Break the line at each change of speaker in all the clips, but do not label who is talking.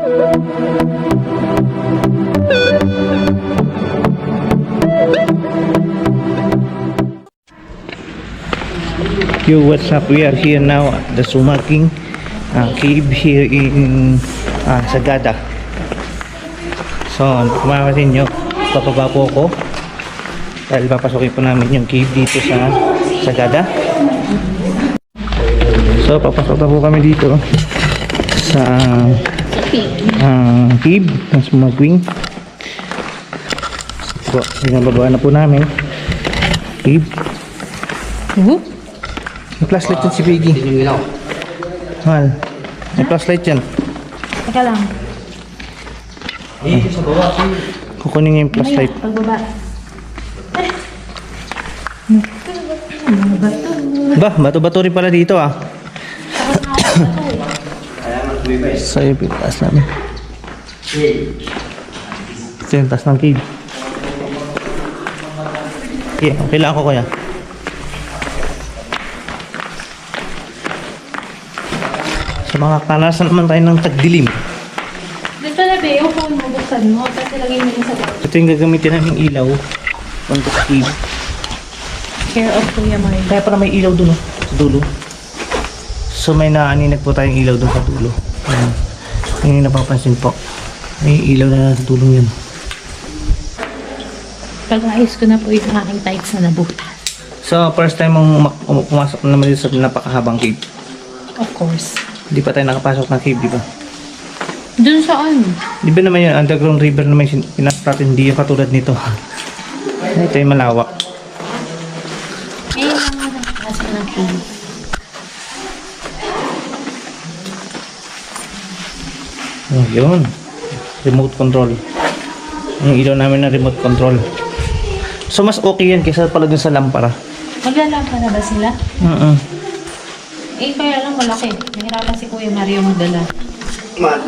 Yo, what's up? We are here now at the Sumaking cave here in Sagada. So, kumapasin nyo, papaba po ako dahil papasukin po namin yung cave dito sa Sagada. So, papasok na po kami dito sa cave ng Sumaking. So, binababa na po namin cave. May flashlight yan si Piggy. Mahal. May flashlight yan.
Teka lang.
Kukunin niya yung flashlight.
Pagbaba.
Ba, bato-bato rin pala dito ah. So, yung pintas namin. Ito yung taas ng cave. Okay, kailangan ko kaya. Sa mga kanasan naman tayo ng tagdilim.
Dito na ba yung phone mo, buksan mo, tapos ilagay mo yung sa bag.
Ito yung gagamitin namin ilaw. Pang cave.
Care of Kuya Mario.
Kaya pala may ilaw dun sa dulo. So may naaninag po tayong ilaw dun sa dulo. Ayan. Yung napapansin po. May ilaw na sa dulo yun.
Pag-ayos ko na po yung aking tights na nabutas.
So first time mong pumasok naman dito sa napakahabang cave.
Of course.
Hindi pa tayo nakapasok ng cave, di ba?
Dun saan?
Di ba naman yun, underground river naman yung pinasok natin, hindi yung katulad nito. Ito yung malawak.
Ngayon lang nga nakapasok ng cave.
Oh, yun. Remote control. Yung ilaw namin na remote control. So mas okay yan kaysa pala dun sa lampara.
Maglalampara ba sila? Eh, kaya lang malaki. Nahirapan si Kuya Mario magdala.
Parang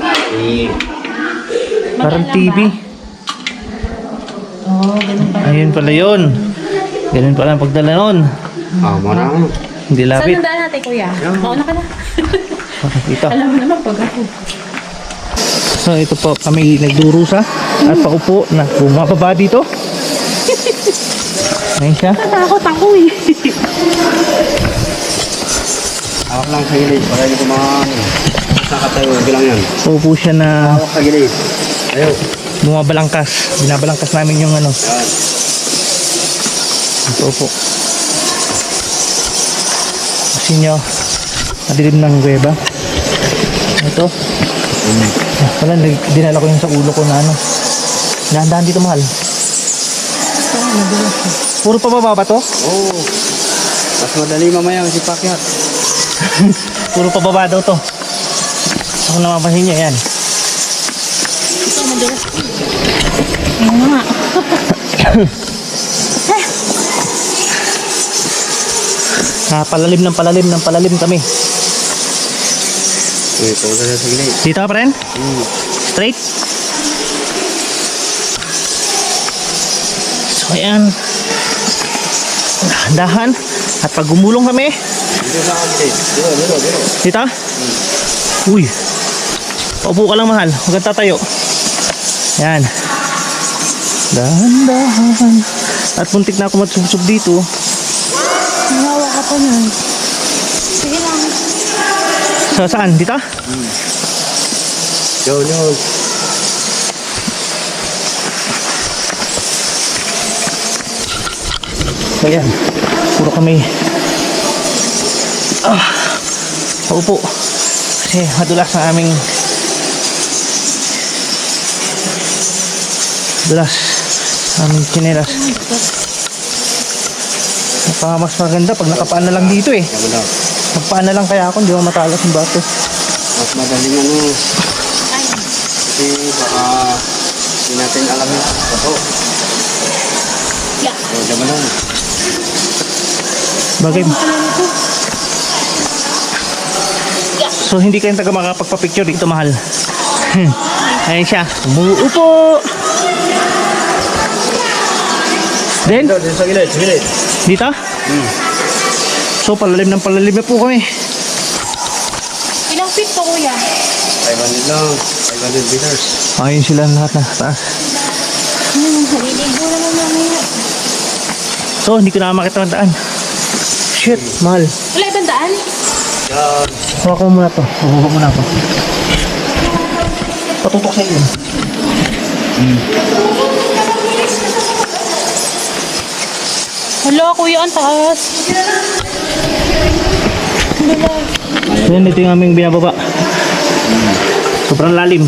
Magdala
TV.
ba? Oh, ganun pala.
Ayun pala yun. Ganun pala ang pagdala nun.
Marami.
Hindi
Saan
lapit.
nandaan natin, Kuya? Mauna ka na.
Ito.
Alam mo naman pag ako.
So ito po kami nagdurusa at paupo na bumababa dito. Ayun siya.
Natakot ako eh.
Hawak lang sa gilid para hindi ko nakatayo. Bilang yan.
Paupo siya na
Hawak sa gilid. Ayaw.
bumabalangkas. Binabalangkas namin yung ano.
Yan.
Ito po. Kasi nyo, madilim ng guweba. Ito. Wala, dinala ko yung sa ulo ko na ano. Dahan-dahan dito, mahal. Puro pababa ba to?
Oo. Mas madali mamaya si Pakyat.
Puro pababa daw to. Ako na mapahin niya, yan.
Ito, madulas. Ayun na nga.
Palalim ng palalim ng palalim kami.
Uy, pumunta na sa gilid.
Dito ka pa rin? Straight? So ayan. Dahan. At pag gumulong kami,
Dito sa gilid. Dito.
dito. Uy. Paupo ka lang, mahal. Huwag kang tatayo. Yan. Dahan-dahan. At muntik na ako matsubsob dito.
Nahawa ka pa nun. Sige lang.
So saan? Dito?
Yun.
So yan. Puro kami paupo. Kasi madulas na aming chinelas. Mas maganda pag nakapaan na lang dito eh.
Wala.
Magpaan na lang kaya ako, hindi mo matalas yung bato.
Mas madaling ano. Kasi baka hindi natin alam yung bato.
Yeah.
O, diba lang.
Bagay. So hindi kayong taga makapagpa-picture dito, mahal. Ayun siya. Umuupo. Then,
Dito sa gilid.
dito? So palalim ng palalim na po kami.
Ilang feet to, Kuya?
500 lang. 500 meters.
Ayun sila lahat na taas.
Haliligo naman mamaya.
So, hindi ko na makita ang daan. Shit, mahal.
Wala ibang daan?
Yan.
Hawa ko muna to. Hawa muna ako. Patutok sa iyo.
Hala, kuya, ang taas.
Yan, ito yung aming binababa. Sobrang lalim.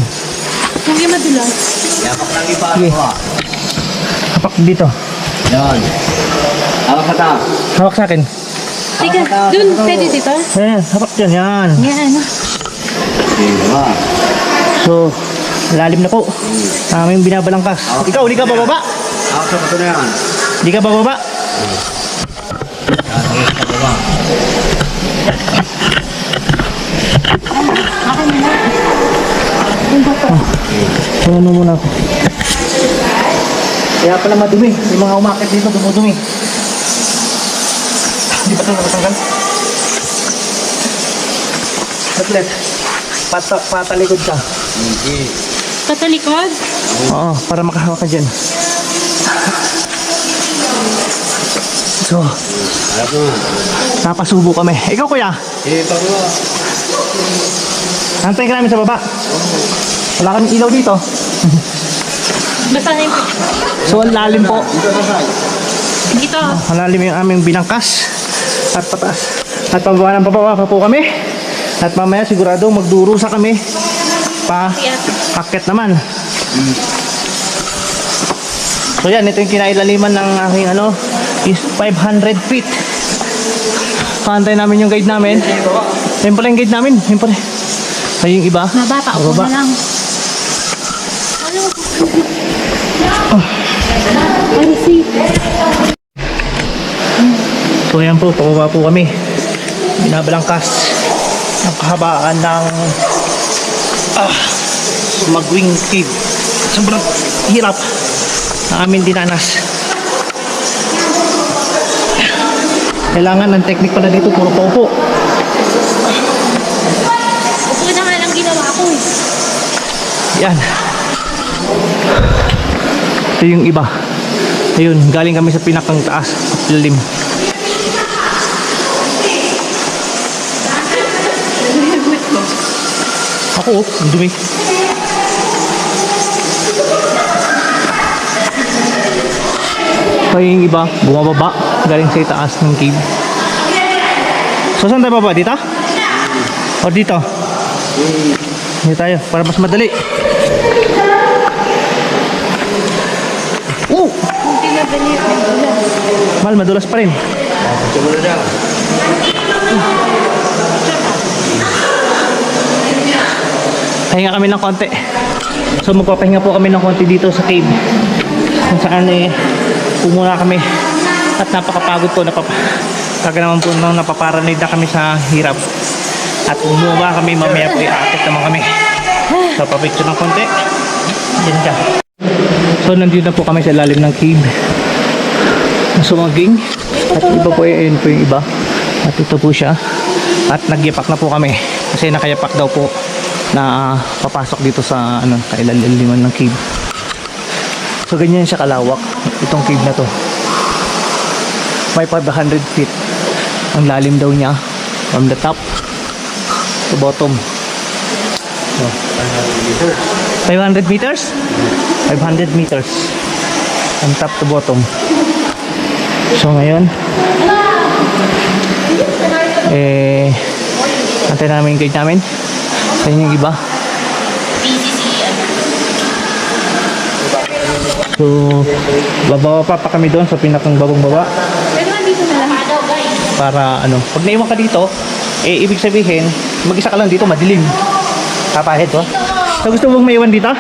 Kuya, madulas.
Yapak lang iba.
Sige. Hapak dito.
Yan. Hawak ka ta.
Hawak sa akin.
Tika, dun, pwede dito?
Ayan, hapak dyan. Yan.
Yan.
Diba?
So, lalim na po. Aming binabalangkas. Ikaw, hindi ka bababa?
Hawak sa bato na yan.
Hindi ka bababa?
Hawak sa baba.
Ano muna ako. Kaya pala madumi. Yung mga umakit dito, dumudumi. Hindi pa ito nakatanggal? Saglit. Patalikod ka.
Hindi.
Katalikod?
Oo, para makahawak ka dyan. So,
Alam mo.
napasubo kami. Ikaw kuya,
Eh, pagawa.
antayin ka namin sa baba. Wala kaming ilaw dito.
Basta na yung...
So, ang lalim po.
Dito sa side.
Dito.
Ang lalim yung aming binangkas. At pataas. At pababa ng pababa pa po kami. At mamaya sigurado magdurusa kami. Paket naman. So yan, ito yung kinailaliman ng aking ano, is 500 feet. Paantay namin yung guide namin. Yan pala yung guide namin. Yan pala. Ay, yung iba.
Mababa, upo
Bababa.
na lang. I see.
So yan po, pababa po kami. Binabalangkas ang kahabaan ng Magwing Cave. Sobrang hirap na amin dinanas. Kailangan ng technique pala dito, puro paupo.
Upo na nga lang ginawa ko eh.
Yan. Ito yung iba. Ayun, galing kami sa pinakang taas at lalim. Ako, ang dumi. Kaya yung iba, bumababa, galing sa itaas ng cave. So, saan tayo baba? Dito? O dito? Dito tayo, para mas madali.
Hindi na ganyan.
Mahal, madulas pa rin.
Ito mo na dyan.
Pahinga kami ng konti. So magpapahinga po kami ng konti dito sa cave. Kung saan pumuna kami. At napakapagod po. Kaga naman po nang napaparanoid na kami sa hirap. At bumaba kami, mamaya po i-akit naman kami. So papicture ng konti. Diyan ka. So nandito na po kami sa lalim ng cave. Sumaging. At iba po ayun po yung iba. At ito po siya. At nagyapak na po kami. Kasi nakayapak daw po na papasok dito sa ano, kailaliman ng cave. So ganyan siya kalawak itong cave na to. May 500 feet ang lalim daw niya from the top to bottom. So, 500 meters? 500 meters from top to bottom. So ngayon antay namin yung guide namin. Sa inyo yung iba. So, bababa pa kami doon sa pinakang babang baba.
Pero nandito na lang.
Para ano, pag naiwan ka dito, ibig sabihin, mag-isa ka lang dito, madilim. Kapahit, oh. So, gusto mong maiwan dito?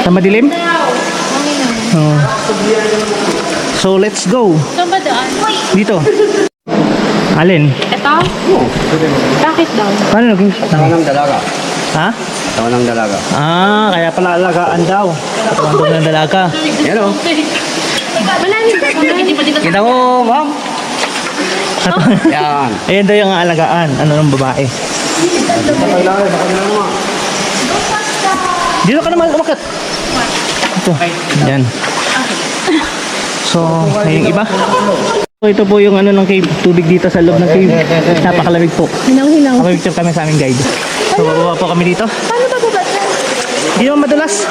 Sa madilim? Oh. So, let's go.
Saan ba daan?
Dito. Alin?
Ito? Bakit daw?
Paano naging?
Tawa ng dalaga.
Ha?
Tawa ng dalaga.
Kaya pala alagaan daw. Katawan daw ng dalaga.
Yan o.
Malalim ba?
Kita mo, ma'am.
Yan.
Ayan daw yung alagaan. Ano ng babae.
Sa kailangan, sa kailangan naman.
Dito ka naman umakit. Ito. Yan. So, yung iba. So, ito po yung ano ng cave. Tubig dito sa loob ng cave. Napakalamig po.
Hinaw-hinaw.
Picture kami sa aming guide. So, bababa po kami dito.
Paano ba baba dyan?
Hindi naman madulas.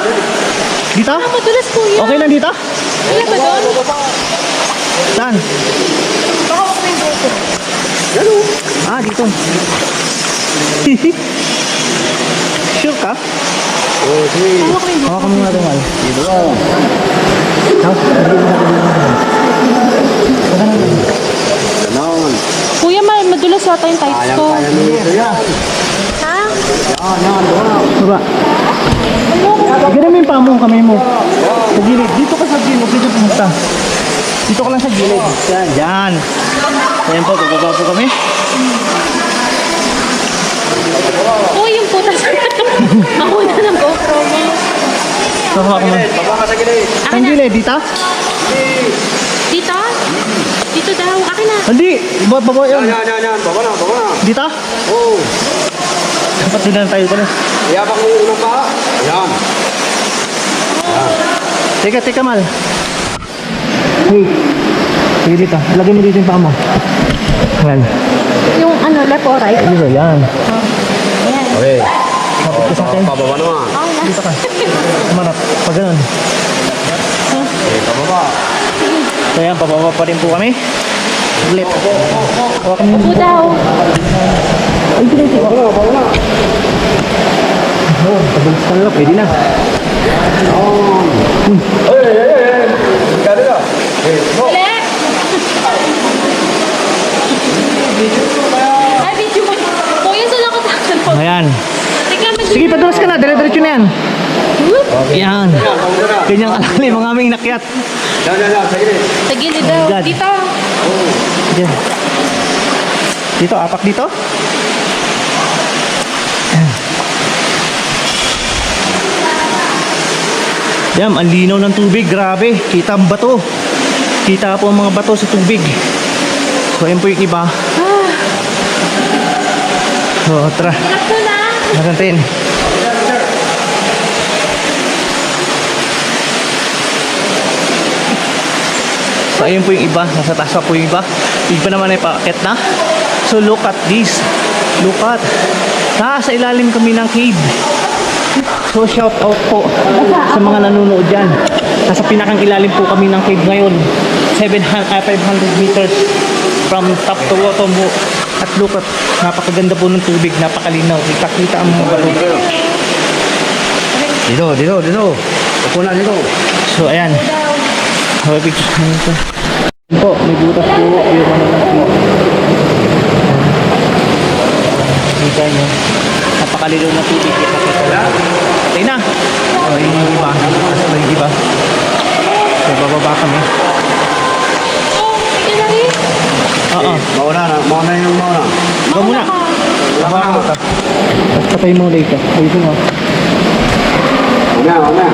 Dito?
Madulas po yan.
Okay lang dito?
Wala ba doon?
Saan?
Baka ako may buko.
Ah, dito. Sure ka?
Oh, sige.
Baka ako may buko.
Hawakan mo nga ito, Mal.
Dito ka. Ganon.
Kuya, madulas yata yung tights ko.
Kaya mo ito yan.
Ha?
Yan, doon.
Baba. Ganun mo yung paa mo, kamay mo. Sa gilid. Dito ka sa gilid. Dito pumunta. Dito ka lang sa gilid. Yan. Yan. Ayan po, bababa po kami.
Oh, yung putas. Ako na ng GoPro mo.
So, hawak mo.
Baba ka sa gilid.
Saan gilid? Dito?
Dito? Dito daw. Akin na.
Hindi. Baba
Yan,
yun.
yan. Baba na, baba na.
Dito?
Oh.
Dapat din lang tayo pala.
Iyapak mo yung unang paa. Yan.
Teka, Mal. Wait. Sige dito. Lagay mo dito yung paa mo. Yan.
Yung ano, left or right?
Dito, yan.
Ayan.
Okay.
Kapit ka sa akin.
Pababa naman.
Dito ka. Kumanap. Pag ganun.
Okay, pababa.
So yan, pababa pa rin po kami. Ulit. Hawakan mo.
Upo daw.
Ay, dito.
Baba na, baba na.
Oo, pabilis ka na. Pwede na.
Gano'n na.
Ulit! Ay, video mo. Kuya, saan ako tatanong?
Ayan.
Tingnan mo.
Sige, padulas ka na. Dire-diretso na yan.
Whoop!
Yan.
Pababa na.
Ganyang kalalim ang aming nakyat.
Yan. Sa gilid.
Sa gilid daw.
God.
Dito.
Diyan. Dito, apak dito. Ayan. Yan, ang linaw ng tubig. Grabe. Kita ang bato. Kita po ang mga bato sa tubig. So, ayan po yung iba. So, tara.
Ito na.
Natin. So, ayun po yung iba. Nasa taas pa po yung iba. Yung iba naman ay paakit na. So, look at this. Look at. Nasa ilalim kami ng cave. So, shout out po sa mga nanonood dyan. Nasa pinakang ilalim po kami ng cave ngayon. 500 meters from top to bottom po. At look at, napakaganda po ng tubig. Napakalinaw. Kita-kita ang mga bato.
Dito. Upo na dito.
So, ayan. Okay, picture na ito. Ayan po, may butas po yung ano ng cave. Kita nyo. Napakalinaw na tubig. Kita-kita. Patay na. O, yun yung iba. Asa ba yung iba? So, bababa kami.
Oh, tingnan na rin.
Oo.
Mauna yung mauna.
Ikaw muna. Baba ka mata. Tapos patay mo ulit ka. Ayusin mo.
Mauna.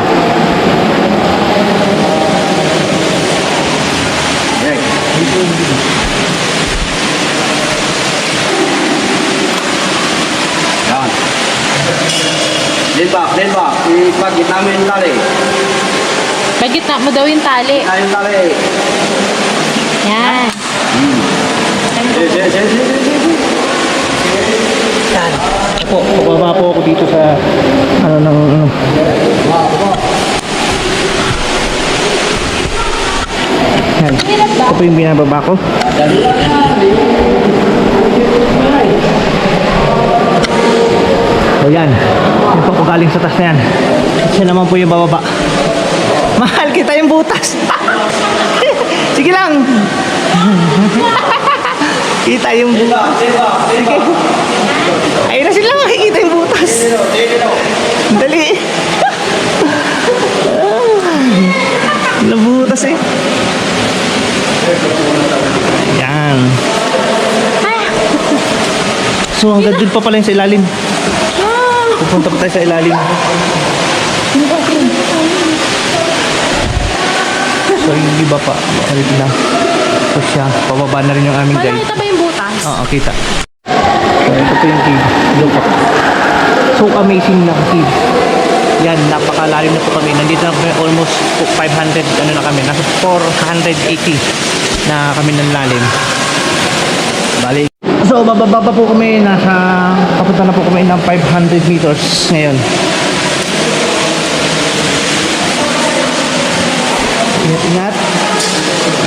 Okay. Yan. Lean back. Ipagit namin yung tali.
Bagit na mo daw yung tali.
Yung tali.
Yan.
Yan. Po, pababa po ako dito sa ano ng ano. Yan. Ito po yung binababa ko. So yan. Yan po galing sa taas na yan. Siya naman po yung bababa. Mahal kita yung butas. Sige lang. Kita yung butas. Sige. Ayun na sila makikita yung butas. Dali. Nabutas eh. Yan. So hanggang dun pa pala yung sa ilalim. Pupunta pa tayo sa ilalim. So yung iba pa, bakalit na. So siya, pababa na rin yung aming guide.
Nakita ba yung butas?
Oo, kita. So ito po yung cave. Look at. So amazing na cave. Yan, napakalalim na po kami. Nandito na kami almost 500, ano na kami, nasa 480 na kami ng lalim. Bali. So, bababa po kami, papunta na po kami ng 500 meters ngayon. Ingat.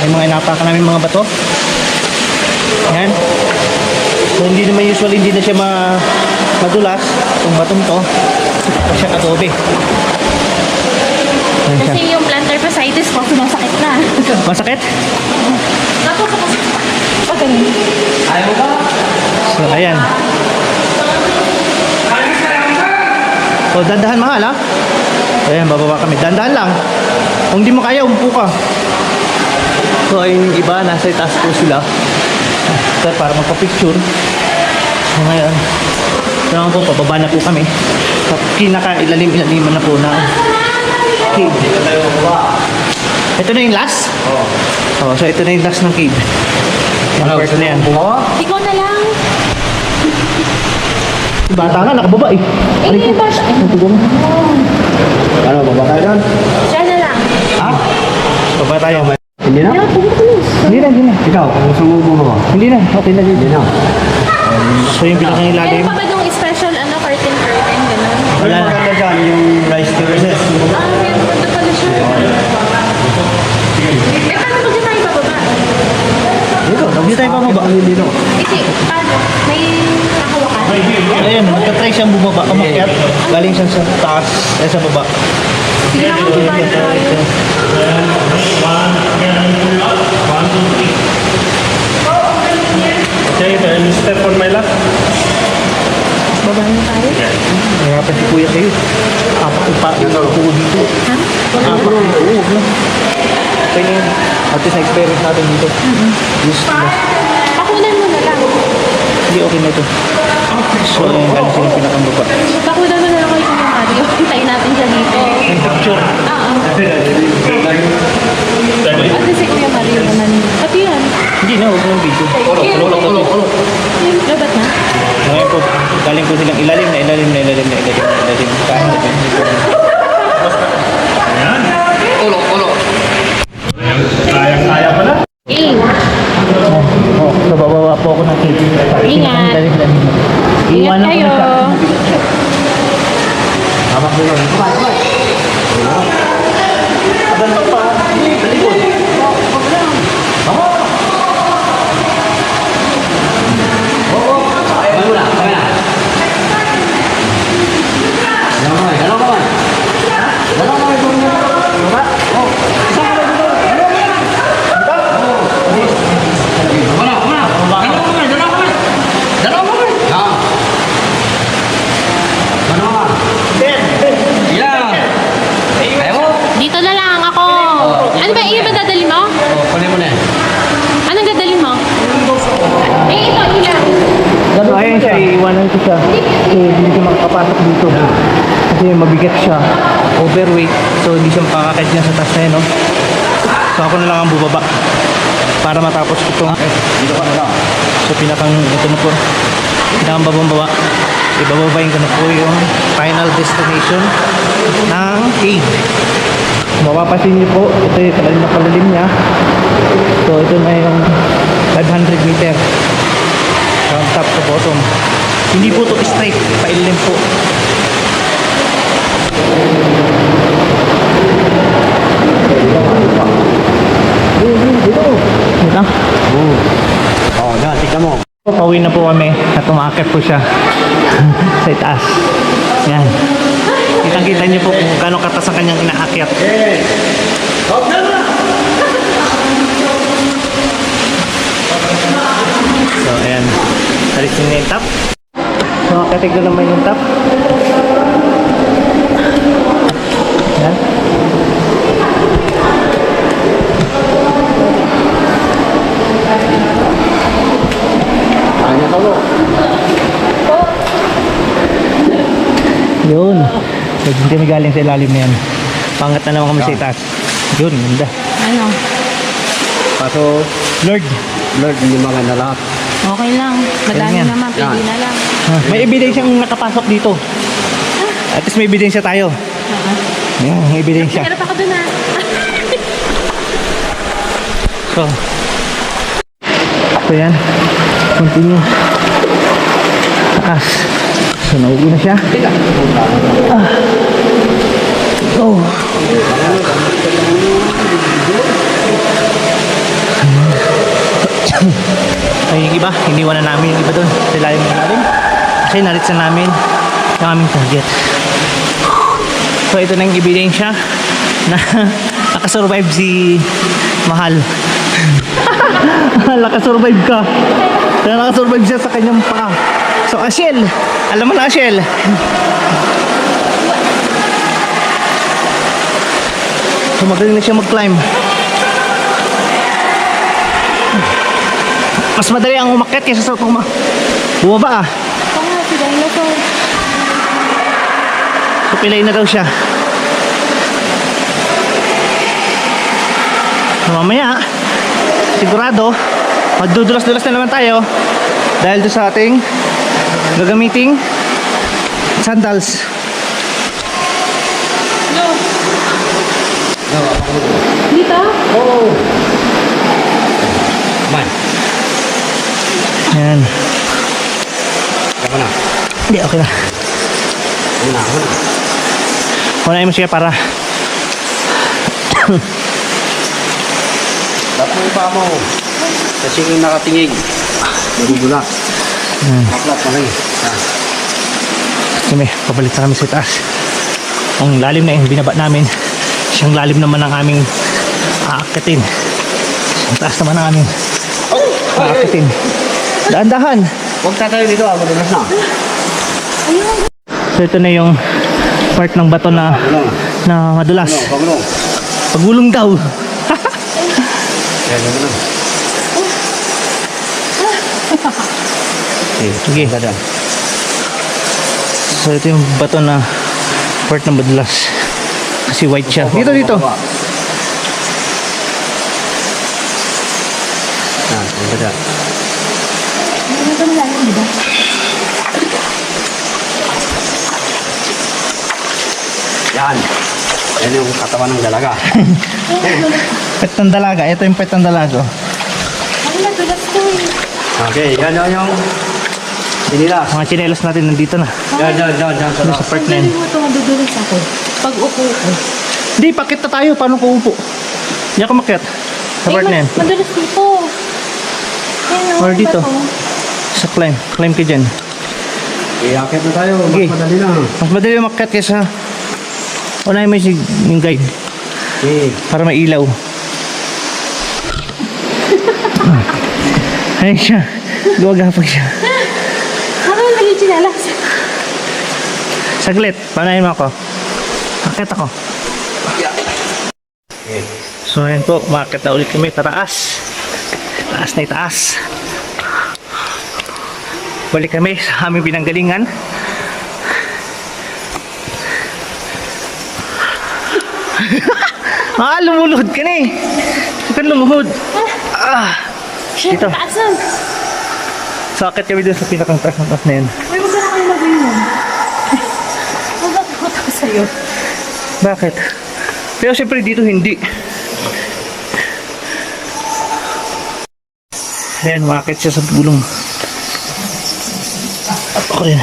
May mga inapakan namin mga bato. Yan. So hindi naman usually hindi na siya madulas itong batong to. Ito siya adobe. Yan siya.
Kasi yung plantar fasciitis ko, sumasakit na.
Masakit?
Napakasakit pa. Pag ganun.
Ayaw ba?
So ayan. So dandahan mahal ha. Ayan, bababa kami. Dandahan lang. Kung di mo kaya, umpo ka. So ayun yung iba, nasa itaas po sila. So, para magpa-picture. So ngayon, so po, pababa na po kami. Sa pinaka-ilalim-ilaliman na po na cave. Ito na yung last? Oo. So ito na yung last ng cave. Yung part na yan.
Ikaw na lang.
Bata nga, nakababa eh.
Eh, bata.
Ano, baba tayo doon?
Siya na lang.
Ha?
Baba tayo.
Hindi na?
Hindi na.
Ikaw, kung gusto mo bumaba.
Hindi na, okay na din.
Hindi na.
So yung pinakang ilalim.
Meron pa ba yung special, curtain, gano'n?
Wala na.
Maganda dyan, yung rice terraces.
Ah, meron pa doon pala siya. Eh, paano pag tayo bababa?
Dito,
Hindi tayo pababa.
Dito.
Hindi, paano? May nakawakan?
Ayun, magta-try siyang bumaba, umakyat. Galing siya sa taas, sa baba.
Sige na ako, baba na tayo.
Okay, then step on my left.
Baba na tayo.
Hirapan si kuya kayo. Apa dito.
Ha?
Oo. Kaya yun. At least na-experience natin dito. Yes,
Pakunan mo na lang.
hindi okay na ito. So, yung galing silang pinakambaba.
Pakunan mo na lang kayo kung Mario. Hintayin natin siya dito.
Yung picture.
At least si Kuya Mario naman. Pati yan.
Hindi na, huwag mo yung video.
Labat na?
Ngayon po, galing po silang ilalim. Kahit na
Kaya pala.
Eh,
Oh, so bababa po ako ng cave.
Ingat.
Ilalim.
Ingat
Iwanan ko
kayo.
na siya.
Habak mo lang.
Ganun pa. Talikod.
Kaya mo na, kaya na. Dalaw kamay. Dalaw kamay, baba. Oh. Dalaw kamay. Ah. Ano ka? Yeah. Ayaw mo?
dito na lang ako. Ano ba? Iyan ba dadali mo?
Oh, kunin mo na yan.
Anong dadali mo? Eh, ito, ilang.
So ayun siya, iiwanan ko siya. So hindi siya makakapasok dito. Kasi mabigat siya. Overweight. So hindi siya makakakit niya sa taas na yun, no? So ako na lang ang bubaba. Para matapos ko itong
Dito ka na lang.
so pinakang ito na po. Pinakang babang-baba. Ibababayin ko na po yung final destination ng cave. Mapapansin niyo po, ito yung palalim niya. So ito na yung 500 meter from top to bottom. Hindi po to straight, pailim po. Dito.
Oh, dyan, tika mo.
Pauwi na po kami at umakit po siya sa itaas. Yan. Kitang-kita niyo po kung gano'ng katas ang kanyang inaakyat. So, ayan. Alisin na yung top. So, akatig ko naman yung top. Yan.
Kanya ka mo.
Yun. So, hindi kami galing sa ilalim na yan. Pangat na naman kami sa itaas. Yun, ganda.
Ano?
Paso, Lord.
Lord, hindi maganda lahat.
Okay lang. Madami
Ganyan.
naman. Pwede
Yan.
na lang.
May ebidensyang nakapasok dito. At least may ebidensya tayo. Yan, ang ebidensya.
Hirap ako dun ah.
So yan. Continue. Taas. So, nauwi na siya. Oh. Ay, yung iba, iniwan na namin yung iba doon. Sila yung namin. Kasi nalit na namin yung aming target. So, ito na yung ebidensya na nakasurvive si Mahal. Nakasurvive ka. Kaya nakasurvive siya sa kanyang paa. So, Ashel. Alam mo na, Ashel. So, magaling na siya mag-climb. Mas madali ang umakyat kaysa sa bumaba ah.
Oo nga, si Dinosaur.
So, pilay na daw siya. So, mamaya, sigurado, magdudulas-dulas na naman tayo dahil doon sa ating gagamiting sandals.
Dito?
Oh! Man,
Yan.
ako na.
Hindi, okay na.
Ako na.
Unahin mo siya para
Dapat mo pa mo. Kasi kung nakatingig, nagugulak. Maklat pa rin.
kami, pabalik na kami sa taas. Ang lalim na yung binaba namin, siyang lalim naman ang aming aakyatin. Ang taas naman ang aming aakyatin. Dahan-dahan.
Huwag tatayo dito, madulas na.
So ito na yung part ng bato na madulas.
Pagulong.
Pagulong daw.
Yan, yan, yan.
Sige. So ito yung bato na part ng madulas. Kasi white siya. Dito, dito.
Yan, ang ganda.
Ano ba malalim, di ba?
Yan. Yan yung katawan ng dalaga.
Pet ng dalaga. Ito yung pet ng dalaga.
Ano na, tulas ko eh.
Okay, yan yung sinilas.
Mga chinelas natin nandito na.
Yan.
Ano sa part na yun.
Ang mo ito, madudulas ako. Pag upo ko.
Hindi, pakit na tayo. Paano ko upo? Hindi ako makyat. Sa part na yan.
Madulas dito. Ayun,
Or
ano
dito.
ba to?
Sa climb. Climb ka dyan.
Iakit na tayo. Mas
Okay.
madali na.
Mas madali makyat kaysa unahin mo yung guide
Okay.
para mailaw. Ayun siya. Gumagapag siya.
Ano yung naging chinalas?
Saglit. Panahin mo ako. Makyat ako.
Okay.
So ayan po. Makyat na ulit kami. Taas. Taas na itaas. Balik kami sa aming pinanggalingan. Lumulod ka na eh. Huwag kang lumuhod.
Shit,
Dito.
taas nun.
So akit kami doon sa pinakang taas ng taas na yun.
Uy, huwag na kayo mag-inom. Magbatakot ako sa'yo.
Bakit? Pero siyempre dito hindi. Ayan, umakit siya sa bulong. Ako rin.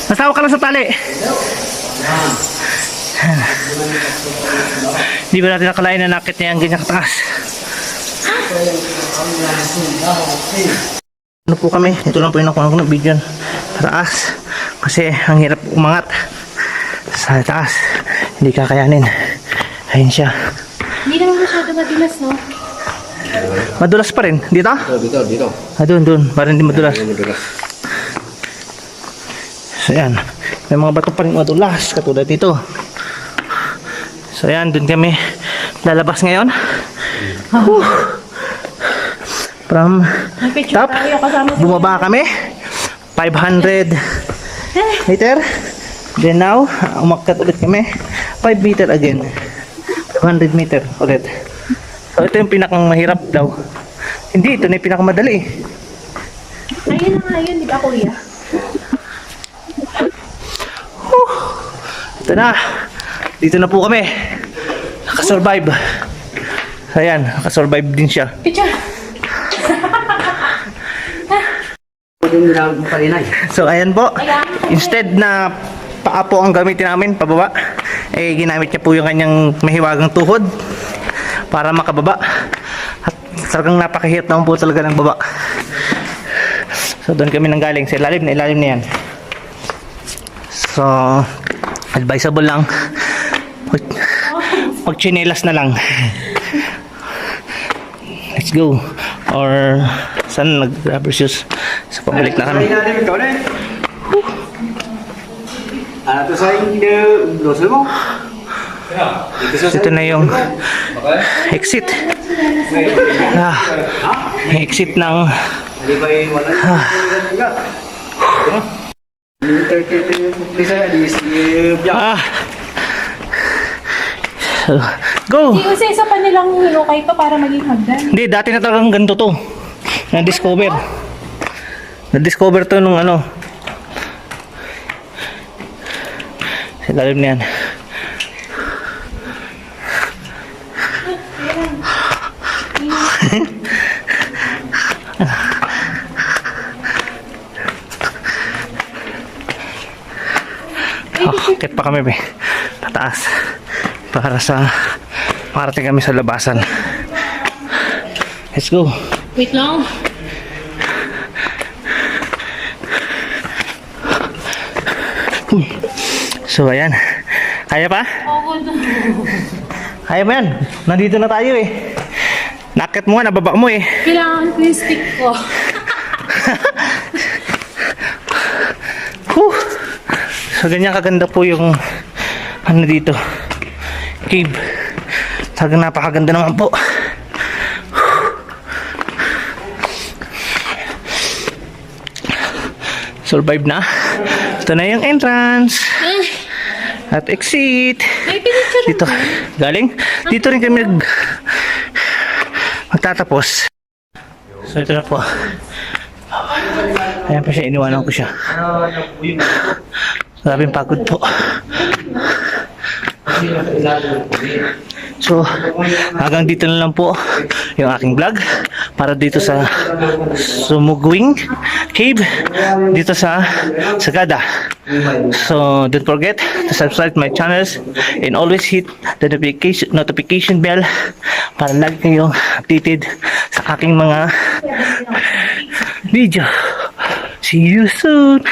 Nasawa ka lang sa tali. Hindi ba natin nakalain na nakit niya ang ganyan kataas? Ano po kami? Ito lang po yung nakuha ko ng video taas. Kasi ang hirap umangat sa taas. Hindi kakayanin. Ayun siya.
Hindi naman masyado madulas, no?
Madulas pa rin. Dito?
Dito.
Doon. Parang hindi madulas.
Madulas.
So yan. May mga bato pa rin madulas. Katulad dito. So yan. Doon kami lalabas ngayon. From
May picture
top.
tayo kasama sa
Bumaba kami. 500 meter. Then now, umakyat ulit kami. 5 meter again. 200 meter ulit. So ito yung pinakang mahirap daw. Hindi, ito na yung pinakamadali.
Ayun na nga yun, di ba kuya?
Ito na. Dito na po kami. Nakasurvive. Ayan, nakasurvive din siya.
Picture!
Ito yung ginamit mo kanina eh.
So ayan po. Instead na paa po ang gamitin namin, pababa, eh ginamit niya po yung kanyang mahiwagang tuhod para makababa. At talagang napakahirap naman po talaga ng baba. So doon kami nanggaling sa ilalim na yan. So advisable lang mag-chinelas na lang. Let's go. Or saan nag-rubber shoes? So pabalik na kami.
Ikaw na eh. Ano to sa browser mo?
Ito na yung exit. Exit ng
Hindi ba yung wala?
Go!
Hindi kasi isa pa nilang hinukay pa para maging hagdan.
Hindi, dati na talagang ganito to. Na-discover. Na-discover to nung ano. Sa lalim na yan. Akit pa kami, be. Pataas. Para sa parating kami sa labasan. Let's go.
Wait lang.
So ayan. Kaya pa?
Oo na.
Kaya mo yan. Nandito na tayo eh. Nakit mo nga, nababa mo eh.
Kailangan ko yung stick ko.
So ganyan kaganda po yung ano dito. Cave. Talagang napakaganda naman po. Survive na. Ito na yung entrance. At exit.
May pinicture
Dito. Galing? Dito rin kami magtatapos. So ito na po. Ayan pa siya. Iniwanan ko siya. Grabing pagod po. So, hanggang dito na lang po yung aking vlog para dito sa Sumugwing Cave dito sa Sagada. So, don't forget to subscribe to my channels and always hit the notification bell para lagi kayong updated sa aking mga video. See you soon!